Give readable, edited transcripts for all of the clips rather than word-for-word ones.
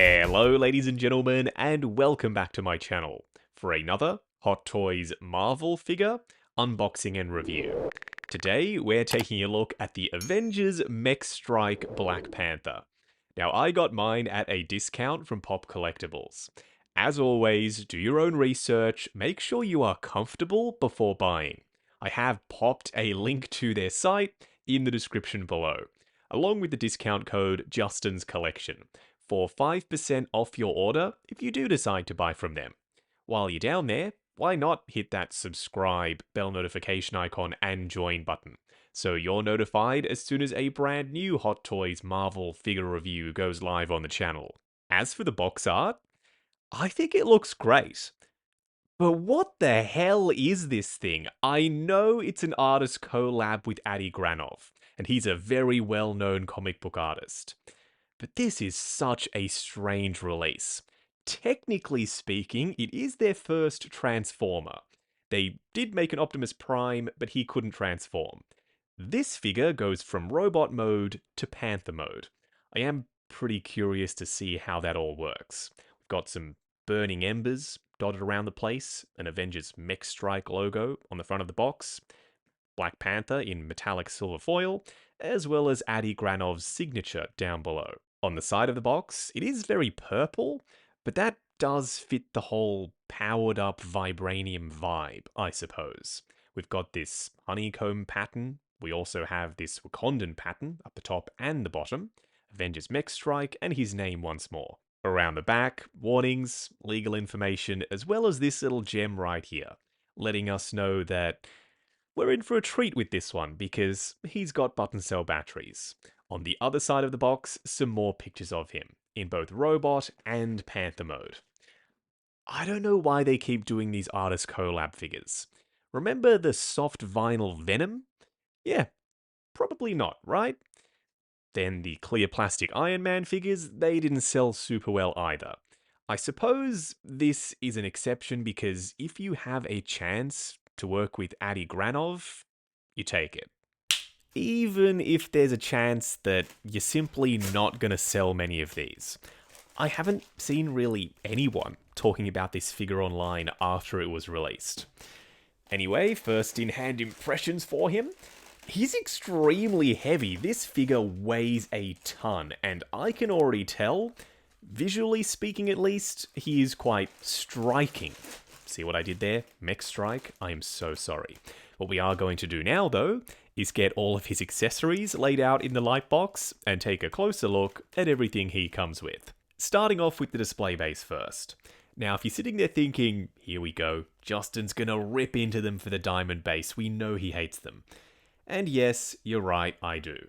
Hello ladies and gentlemen, and welcome back to my channel for another Hot Toys Marvel figure unboxing and review. Today we're taking a look at the Avengers Mech Strike Black Panther. Now I got mine at a discount from Pop Collectibles. As always, do your own research, make sure you are comfortable before buying. I have popped a link to their site in the description below, along with the discount code Justin's Collection, for 5% off your order if you do decide to buy from them. While you're down there, why not hit that subscribe, bell notification icon, and join button, so you're notified as soon as a brand new Hot Toys Marvel figure review goes live on the channel. As for the box art, I think it looks great. But what the hell is this thing? I know it's an artist collab with Adi Granov, and he's a very well-known comic book artist. But this is such a strange release. Technically speaking, it is their first Transformer. They did make an Optimus Prime, but he couldn't transform. This figure goes from robot mode to Panther mode. I am pretty curious to see how that all works. We've got some burning embers dotted around the place, an Avengers Mech Strike logo on the front of the box, Black Panther in metallic silver foil, as well as Adi Granov's signature down below. On the side of the box, it is very purple, but that does fit the whole powered up vibranium vibe, I suppose. We've got this honeycomb pattern, we also have this Wakandan pattern up the top and the bottom, Avengers Mech Strike, and his name once more. Around the back, warnings, legal information, as well as this little gem right here, letting us know that we're in for a treat with this one because he's got button cell batteries. On the other side of the box, some more pictures of him, in both robot and Panther mode. I don't know why they keep doing these artist collab figures. Remember the soft vinyl Venom? Yeah, probably not, right? Then the clear plastic Iron Man figures, they didn't sell super well either. I suppose this is an exception because if you have a chance to work with Adi Granov, you take it. Even if there's a chance that you're simply not going to sell many of these. I haven't seen really anyone talking about this figure online after it was released. Anyway, first in-hand impressions for him. He's extremely heavy. This figure weighs a ton, and I can already tell, visually speaking at least, he is quite striking. See what I did there? Mech Strike? I am so sorry. What we are going to do now, though, is get all of his accessories laid out in the light box and take a closer look at everything he comes with. Starting off with the display base first. Now, if you're sitting there thinking, here we go, Justin's gonna rip into them for the diamond base, we know he hates them. And yes, you're right, I do.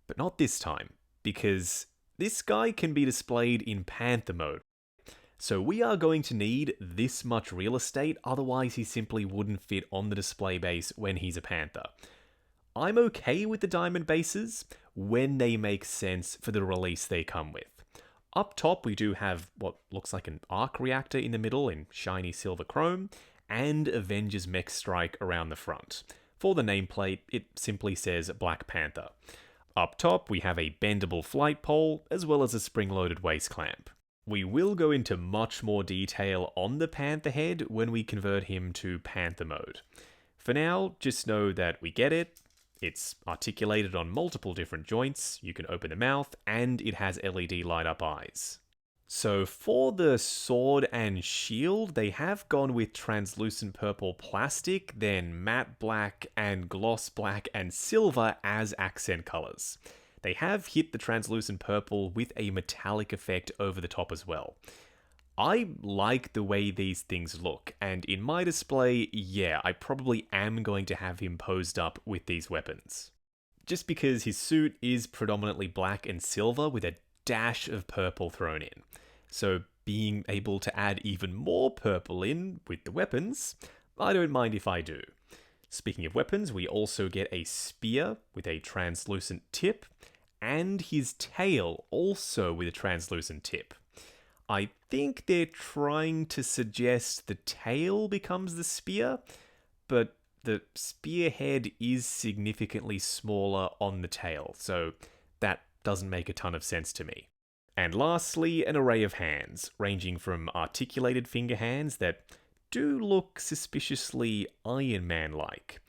But not this time, because this guy can be displayed in Panther mode. So we are going to need this much real estate, otherwise he simply wouldn't fit on the display base when he's a Panther. I'm okay with the diamond bases when they make sense for the release they come with. Up top we do have what looks like an arc reactor in the middle in shiny silver chrome, and Avengers Mech Strike around the front. For the nameplate, it simply says Black Panther. Up top we have a bendable flight pole, as well as a spring-loaded waist clamp. We will go into much more detail on the Panther head when we convert him to Panther mode. For now, just know that we get it, it's articulated on multiple different joints, you can open the mouth, and it has LED light-up eyes. So for the sword and shield, they have gone with translucent purple plastic, then matte black and gloss black and silver as accent colors. They have hit the translucent purple with a metallic effect over the top as well. I like the way these things look, and in my display, yeah, I probably am going to have him posed up with these weapons. Just because his suit is predominantly black and silver with a dash of purple thrown in. So being able to add even more purple in with the weapons, I don't mind if I do. Speaking of weapons, we also get a spear with a translucent tip, and his tail also with a translucent tip. I think they're trying to suggest the tail becomes the spear, but the spearhead is significantly smaller on the tail, so that doesn't make a ton of sense to me. And lastly, an array of hands, ranging from articulated finger hands that do look suspiciously Iron Man-like,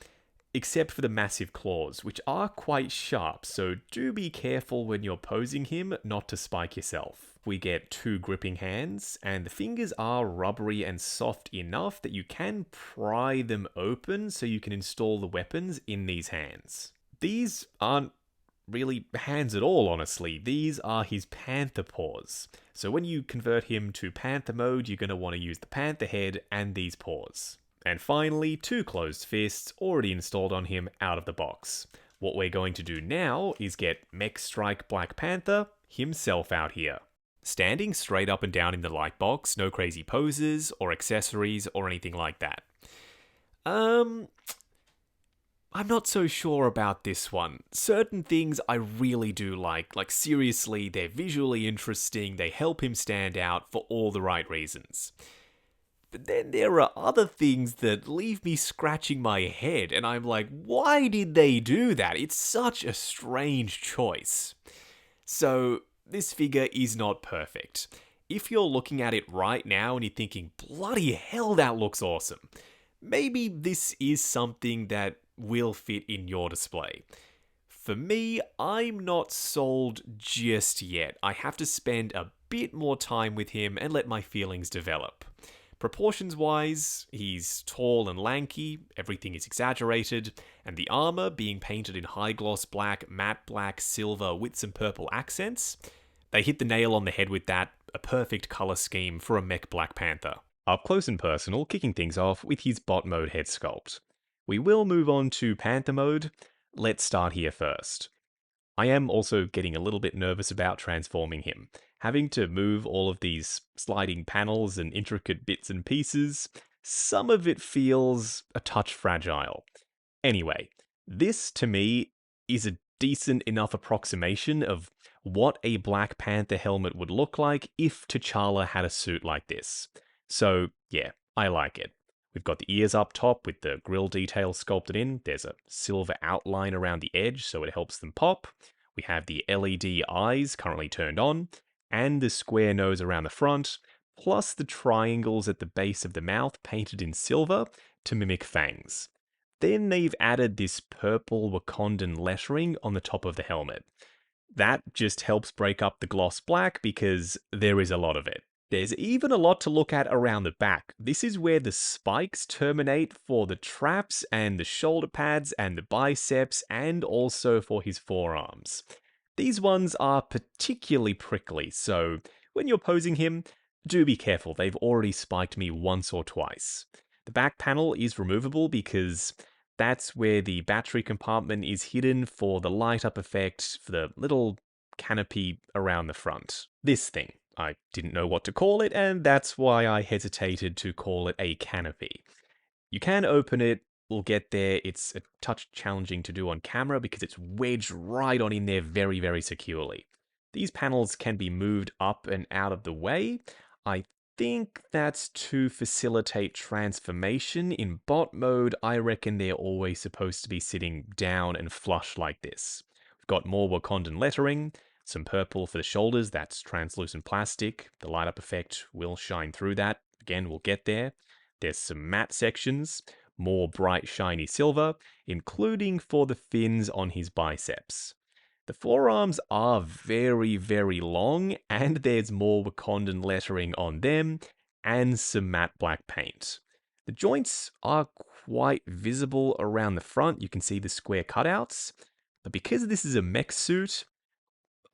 except for the massive claws, which are quite sharp, so do be careful when you're posing him not to spike yourself. We get 2 gripping hands, and the fingers are rubbery and soft enough that you can pry them open so you can install the weapons in these hands. These aren't really hands at all, honestly. These are his panther paws. So when you convert him to panther mode, you're going to want to use the panther head and these paws. And finally, 2 closed fists already installed on him out of the box. What we're going to do now is get Mech Strike Black Panther himself out here. Standing straight up and down in the light box, no crazy poses or accessories or anything like that. I'm not so sure about this one. Certain things I really do like seriously, they're visually interesting, they help him stand out for all the right reasons. But then there are other things that leave me scratching my head, and I'm like, why did they do that? It's such a strange choice. So, this figure is not perfect. If you're looking at it right now and you're thinking, bloody hell, that looks awesome, maybe this is something that will fit in your display. For me, I'm not sold just yet. I have to spend a bit more time with him and let my feelings develop. Proportions-wise, he's tall and lanky, everything is exaggerated, and the armor being painted in high-gloss black, matte black, silver with some purple accents, they hit the nail on the head with that, a perfect color scheme for a mech Black Panther. Up close and personal, kicking things off with his bot mode head sculpt. We will move on to Panther mode. Let's start here first. I am also getting a little bit nervous about transforming him. Having to move all of these sliding panels and intricate bits and pieces, some of it feels a touch fragile. Anyway, this to me is a decent enough approximation of what a Black Panther helmet would look like if T'Challa had a suit like this. So yeah, I like it. We've got the ears up top with the grill detail sculpted in. There's a silver outline around the edge so it helps them pop. We have the LED eyes currently turned on, and the square nose around the front, plus the triangles at the base of the mouth painted in silver to mimic fangs. Then they've added this purple Wakandan lettering on the top of the helmet. That just helps break up the gloss black because there is a lot of it. There's even a lot to look at around the back. This is where the spikes terminate for the traps and the shoulder pads and the biceps and also for his forearms. These ones are particularly prickly, so when you're posing him, do be careful. They've already spiked me once or twice. The back panel is removable because that's where the battery compartment is hidden for the light up effect for the little canopy around the front. This thing. I didn't know what to call it, and that's why I hesitated to call it a canopy. You can open it, we'll get there. It's a touch challenging to do on camera because it's wedged right on in there very, very securely. These panels can be moved up and out of the way. I think that's to facilitate transformation. In bot mode, I reckon they're always supposed to be sitting down and flush like this. We've got more Wakandan lettering. Some purple for the shoulders, that's translucent plastic. The light up effect will shine through that. Again, we'll get there. There's some matte sections, more bright shiny silver, including for the fins on his biceps. The forearms are very, very long, and there's more Wakandan lettering on them, and some matte black paint. The joints are quite visible around the front. You can see the square cutouts. But because this is a mech suit,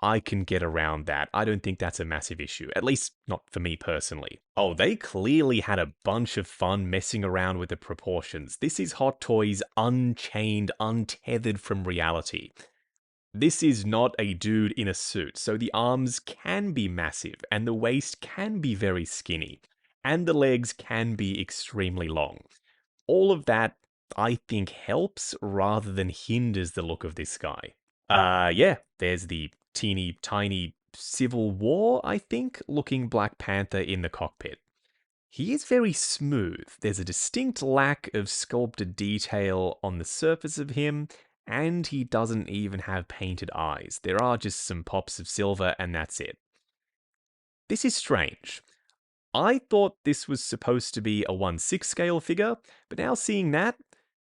I can get around that. I don't think that's a massive issue, at least not for me personally. Oh, they clearly had a bunch of fun messing around with the proportions. This is Hot Toys unchained, untethered from reality. This is not a dude in a suit, so the arms can be massive, and the waist can be very skinny, and the legs can be extremely long. All of that, I think, helps rather than hinders the look of this guy. Yeah, there's the teeny tiny Civil War, I think, looking Black Panther in the cockpit. He is very smooth. There's a distinct lack of sculpted detail on the surface of him, and he doesn't even have painted eyes. There are just some pops of silver, and that's it. this is strange. I thought this was supposed to be a 1/6 scale figure, but now seeing that,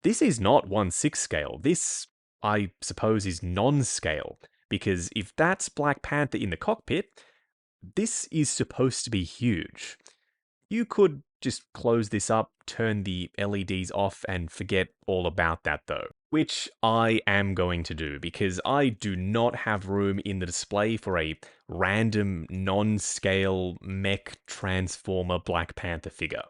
this is not 1/6 scale. This, I suppose, is non-scale. Because if that's Black Panther in the cockpit, this is supposed to be huge. You could just close this up, turn the LEDs off, and forget all about that though. Which I am going to do, because I do not have room in the display for a random non-scale mech transformer Black Panther figure.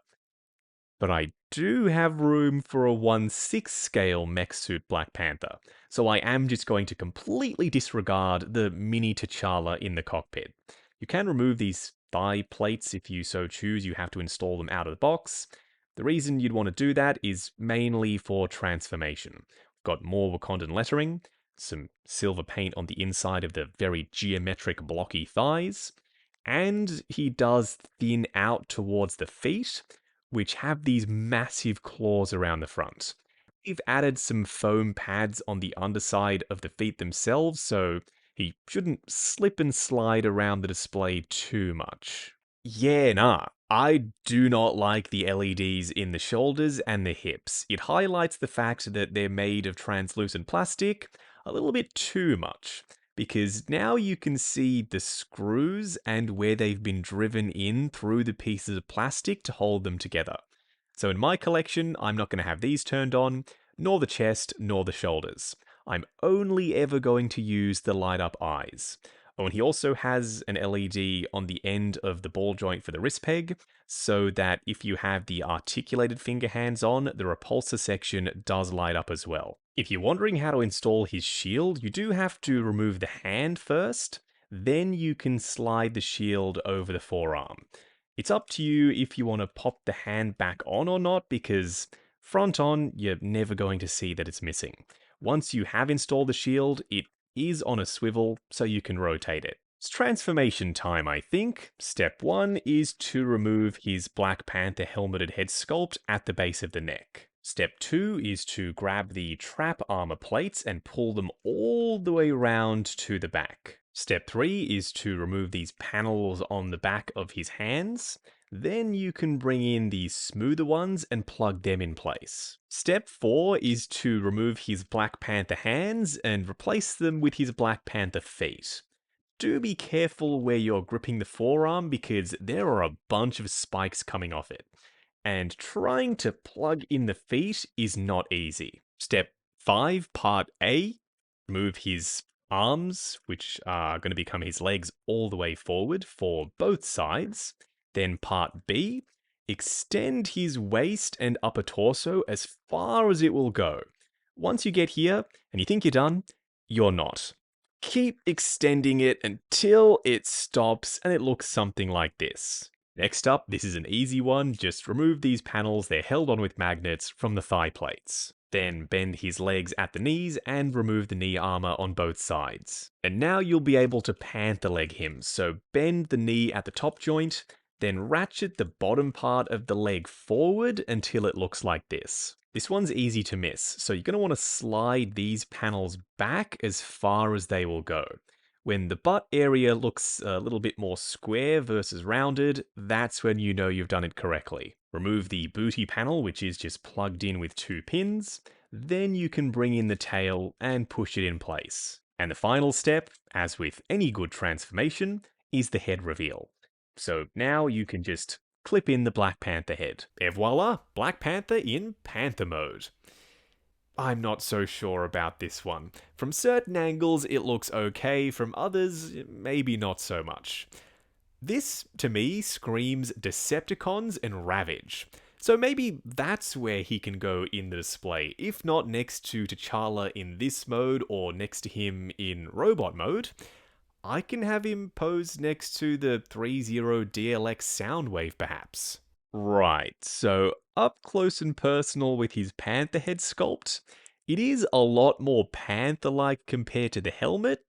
But I do have room for a 1/6 scale mech suit Black Panther, so I am just going to completely disregard the mini T'Challa in the cockpit. You can remove these thigh plates if you so choose, you have to install them out of the box. The reason you'd want to do that is mainly for transformation. We've got more Wakandan lettering, some silver paint on the inside of the very geometric blocky thighs, and he does thin out towards the feet, which have these massive claws around the front. We've added some foam pads on the underside of the feet themselves, so he shouldn't slip and slide around the display too much. Yeah, nah. I do not like the LEDs in the shoulders and the hips. It highlights the fact that they're made of translucent plastic a little bit too much, because now you can see the screws and where they've been driven in through the pieces of plastic to hold them together. So in my collection, I'm not going to have these turned on, nor the chest, nor the shoulders. I'm only ever going to use the light up eyes. Oh, and he also has an LED on the end of the ball joint for the wrist peg, so that if you have the articulated finger hands on, the repulsor section does light up as well. If you're wondering how to install his shield, you do have to remove the hand first, then you can slide the shield over the forearm. It's up to you if you want to pop the hand back on or not, because front on, you're never going to see that it's missing. Once you have installed the shield, it is on a swivel, so you can rotate it. It's transformation time, I think. Step 1 is to remove his Black Panther helmeted head sculpt at the base of the neck. Step 2 is to grab the trap armor plates and pull them all the way around to the back. Step 3 is to remove these panels on the back of his hands. Then you can bring in the smoother ones and plug them in place. Step 4 is to remove his Black Panther hands and replace them with his Black Panther feet. Do be careful where you're gripping the forearm, because there are a bunch of spikes coming off it, and trying to plug in the feet is not easy. Step 5, Part A, remove his arms, which are going to become his legs all the way forward for both sides. Then Part B, extend his waist and upper torso as far as it will go. Once you get here and you think you're done, you're not. Keep extending it until it stops and it looks something like this. Next up, this is an easy one, just remove these panels, they're held on with magnets, from the thigh plates. Then bend his legs at the knees and remove the knee armor on both sides. And now you'll be able to panther leg him, so bend the knee at the top joint, then ratchet the bottom part of the leg forward until it looks like this. This one's easy to miss, so you're going to want to slide these panels back as far as they will go. When the butt area looks a little bit more square versus rounded, that's when you know you've done it correctly. Remove the booty panel, which is just plugged in with 2 pins, then you can bring in the tail and push it in place. And the final step, as with any good transformation, is the head reveal. So now you can just clip in the Black Panther head. Et voila, Black Panther in Panther mode. I'm not so sure about this one. From certain angles, it looks okay. From others, maybe not so much. This, to me, screams Decepticons and Ravage. So maybe that's where he can go in the display, if not next to T'Challa in this mode or next to him in robot mode. I can have him posed next to the 3-0 DLX Soundwave, perhaps. Right, so up close and personal with his Panther head sculpt, it is a lot more Panther-like compared to the helmet.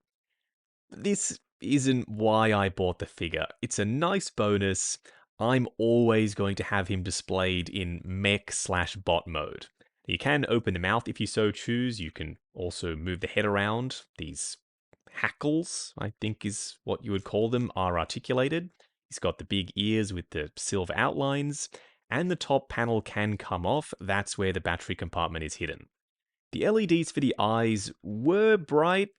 This isn't why I bought the figure. It's a nice bonus. I'm always going to have him displayed in mech/bot mode. You can open the mouth if you so choose. You can also move the head around. These hackles, I think is what you would call them, are articulated. He's got the big ears with the silver outlines, and the top panel can come off. That's where the battery compartment is hidden. The LEDs for the eyes were bright.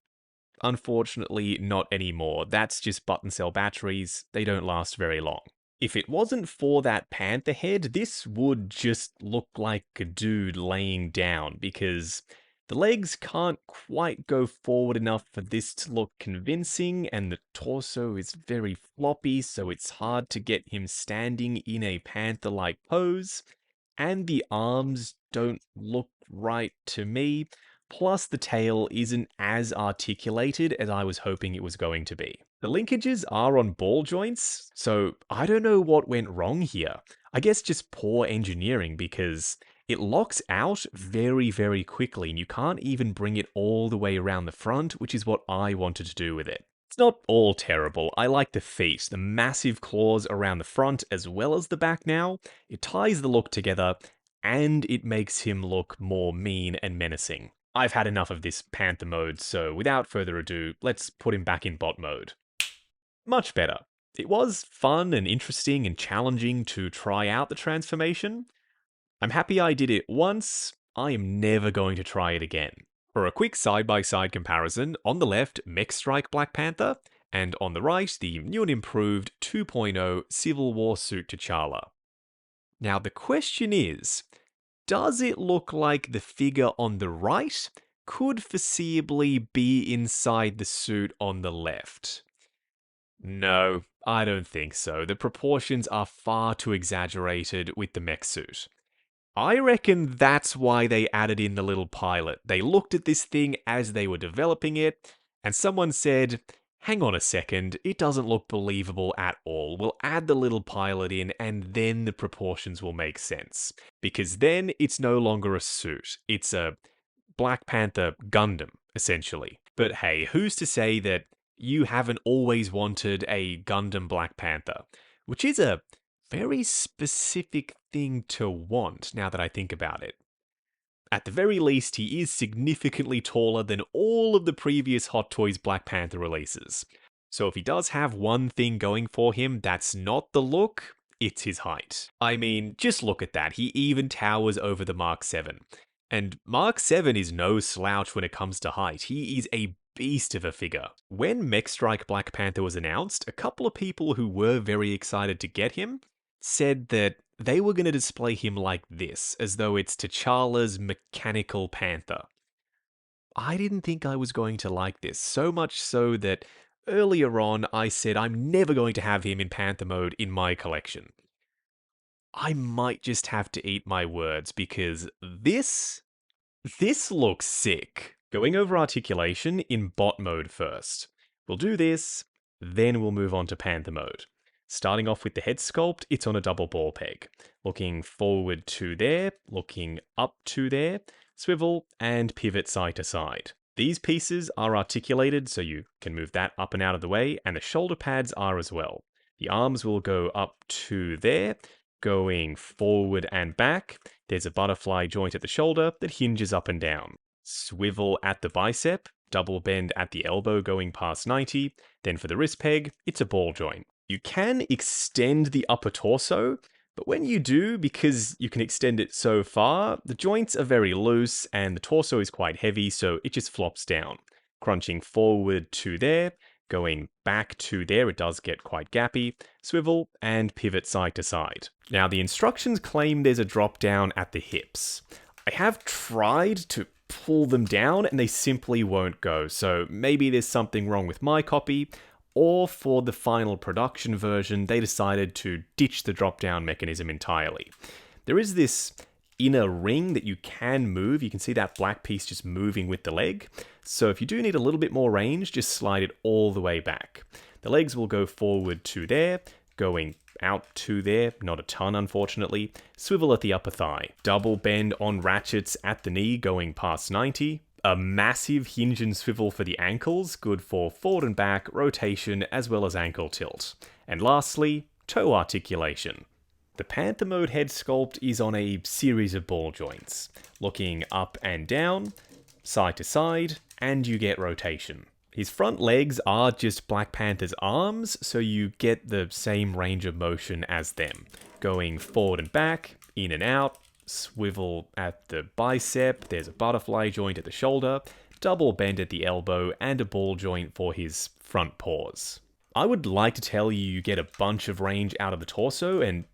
Unfortunately, not anymore. That's just button cell batteries. They don't last very long. If it wasn't for that panther head, this would just look like a dude laying down, because the legs can't quite go forward enough for this to look convincing, and the torso is very floppy, so it's hard to get him standing in a panther-like pose, and the arms don't look right to me. Plus, the tail isn't as articulated as I was hoping it was going to be. The linkages are on ball joints, so I don't know what went wrong here. I guess just poor engineering, because it locks out very, very quickly, and you can't even bring it all the way around the front, which is what I wanted to do with it. It's not all terrible. I like the feet, the massive claws around the front as well as the back now. It ties the look together, and it makes him look more mean and menacing. I've had enough of this Panther mode, so without further ado, let's put him back in bot mode. Much better. It was fun and interesting and challenging to try out the transformation. I'm happy I did it once. I am never going to try it again. For a quick side-by-side comparison, on the left, Mech Strike Black Panther, and on the right, the new and improved 2.0 Civil War suit T'Challa. Now the question is, does it look like the figure on the right could foreseeably be inside the suit on the left? No, I don't think so. The proportions are far too exaggerated with the mech suit. I reckon that's why they added in the little pilot. They looked at this thing as they were developing it, and someone said, hang on a second, it doesn't look believable at all. We'll add the little pilot in, and then the proportions will make sense. Because then it's no longer a suit. It's a Black Panther Gundam, essentially. But hey, who's to say that you haven't always wanted a Gundam Black Panther? Which is a very specific thing to want, now that I think about it. At the very least, he is significantly taller than all of the previous Hot Toys Black Panther releases. So if he does have one thing going for him that's not the look, it's his height. I mean, just look at that. He even towers over the Mark 7. And Mark 7 is no slouch when it comes to height. He is a beast of a figure. When Mech Strike Black Panther was announced, a couple of people who were very excited to get him said that they were going to display him like this, as though it's T'Challa's mechanical panther. I didn't think I was going to like this, so much so that earlier on I said I'm never going to have him in panther mode in my collection. I might just have to eat my words, because this looks sick. Going over articulation in bot mode first. We'll do this, then we'll move on to panther mode. Starting off with the head sculpt, it's on a double ball peg. Looking forward to there, looking up to there, swivel, and pivot side to side. These pieces are articulated, so you can move that up and out of the way, and the shoulder pads are as well. The arms will go up to there, going forward and back. There's a butterfly joint at the shoulder that hinges up and down. Swivel at the bicep, double bend at the elbow going past 90. Then for the wrist peg, it's a ball joint. You can extend the upper torso, but when you do, because you can extend it so far, the joints are very loose and the torso is quite heavy, so it just flops down. Crunching forward to there, going back to there, it does get quite gappy, swivel, and pivot side to side. Now, the instructions claim there's a drop down at the hips. I have tried to pull them down and they simply won't go, so maybe there's something wrong with my copy, or for the final production version, they decided to ditch the drop-down mechanism entirely. There is this inner ring that you can move. You can see that black piece just moving with the leg. So if you do need a little bit more range, just slide it all the way back. The legs will go forward to there, going out to there, not a ton unfortunately. Swivel at the upper thigh. Double bend on ratchets at the knee going past 90. A massive hinge and swivel for the ankles, good for forward and back, rotation, as well as ankle tilt. And lastly, toe articulation. The Panther mode head sculpt is on a series of ball joints, looking up and down, side to side, and you get rotation. His front legs are just Black Panther's arms, so you get the same range of motion as them, going forward and back, in and out, swivel at the bicep, there's a butterfly joint at the shoulder, double bend at the elbow, and a ball joint for his front paws. I would like to tell you get a bunch of range out of the torso, and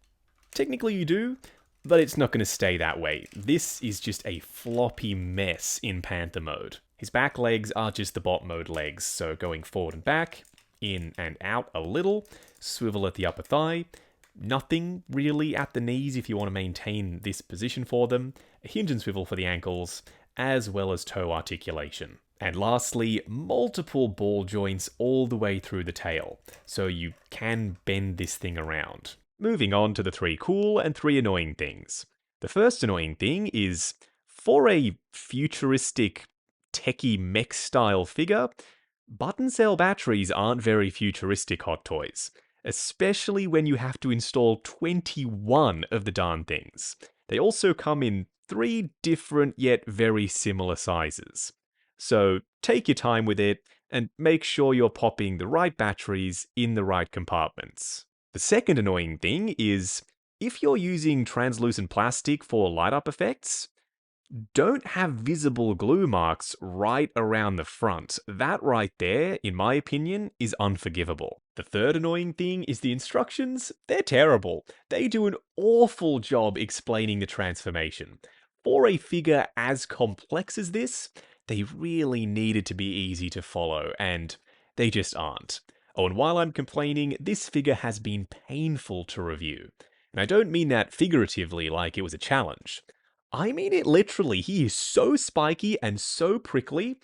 technically you do, but it's not going to stay that way. This is just a floppy mess in Panther mode. His back legs are just the bot mode legs, so going forward and back, in and out a little, swivel at the upper thigh, nothing really at the knees if you want to maintain this position for them, a hinge and swivel for the ankles, as well as toe articulation. And lastly, multiple ball joints all the way through the tail, so you can bend this thing around. Moving on to the 3 cool and 3 annoying things. The first annoying thing is, for a futuristic, techie mech style figure, button cell batteries aren't very futuristic Hot Toys, especially when you have to install 21 of the darn things. They also come in 3 different yet very similar sizes. So take your time with it and make sure you're popping the right batteries in the right compartments. The second annoying thing is, if you're using translucent plastic for light up effects, don't have visible glue marks right around the front. That right there, in my opinion, is unforgivable. The third annoying thing is the instructions. They're terrible. They do an awful job explaining the transformation. For a figure as complex as this, they really needed to be easy to follow, and they just aren't. Oh, and while I'm complaining, this figure has been painful to review. And I don't mean that figuratively like it was a challenge. I mean it literally. He is so spiky and so prickly,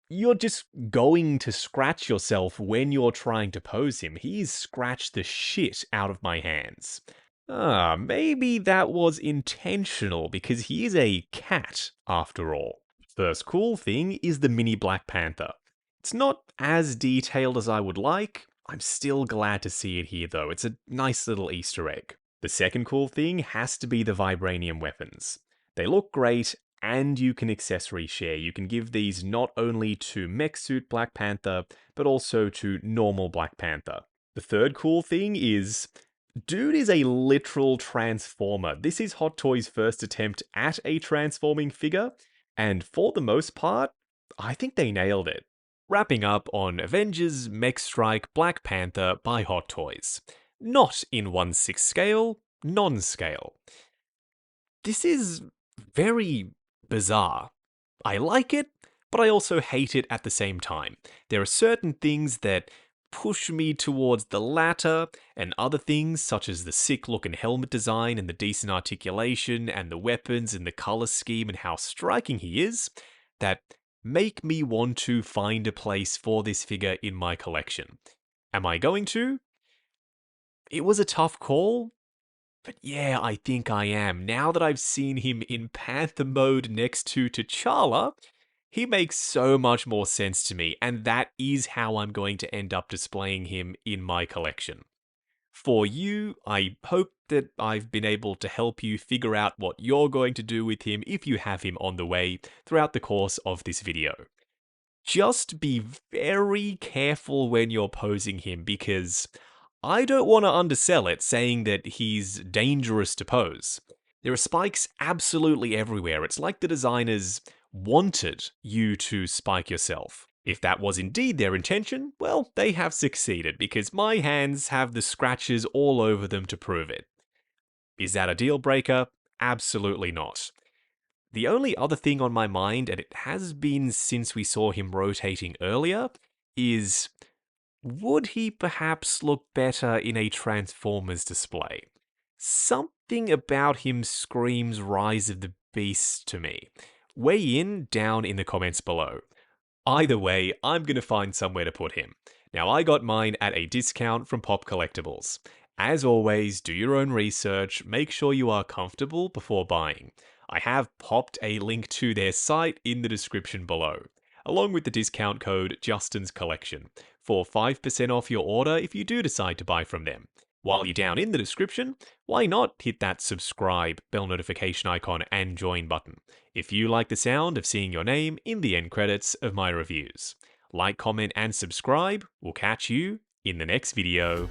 you're just going to scratch yourself when you're trying to pose him. He's scratched the shit out of my hands. Maybe that was intentional because he is a cat after all. First cool thing is the mini Black Panther. It's not as detailed as I would like. I'm still glad to see it here though. It's a nice little Easter egg. The second cool thing has to be the vibranium weapons. They look great, and you can accessory share. You can give these not only to mech suit Black Panther, but also to normal Black Panther. The third cool thing is, dude is a literal transformer. This is Hot Toys' first attempt at a transforming figure, and for the most part, I think they nailed it. Wrapping up on Avengers Mech Strike Black Panther by Hot Toys. Not in 1/6 scale, non-scale. This is very bizarre. I like it, but I also hate it at the same time. There are certain things that push me towards the latter, and other things such as the sick looking helmet design and the decent articulation and the weapons and the color scheme and how striking he is, that make me want to find a place for this figure in my collection. Am I going to? It was a tough call, but yeah, I think I am. Now that I've seen him in Panther mode next to T'Challa, he makes so much more sense to me, and that is how I'm going to end up displaying him in my collection. For you, I hope that I've been able to help you figure out what you're going to do with him if you have him on the way throughout the course of this video. Just be very careful when you're posing him because I don't want to undersell it saying that he's dangerous to pose. There are spikes absolutely everywhere. It's like the designers wanted you to spike yourself. If that was indeed their intention, well, they have succeeded because my hands have the scratches all over them to prove it. Is that a deal breaker? Absolutely not. The only other thing on my mind, and it has been since we saw him rotating earlier, is would he perhaps look better in a Transformers display? Something about him screams Rise of the Beast to me. Weigh in down in the comments below. Either way, I'm going to find somewhere to put him. Now, I got mine at a discount from Pop Collectibles. As always, do your own research, make sure you are comfortable before buying. I have popped a link to their site in the description below, along with the discount code Justin's Collection, for 5% off your order if you do decide to buy from them. While you're down in the description, why not hit that subscribe, bell notification icon, and join button if you like the sound of seeing your name in the end credits of my reviews. Like, comment, and subscribe. We'll catch you in the next video.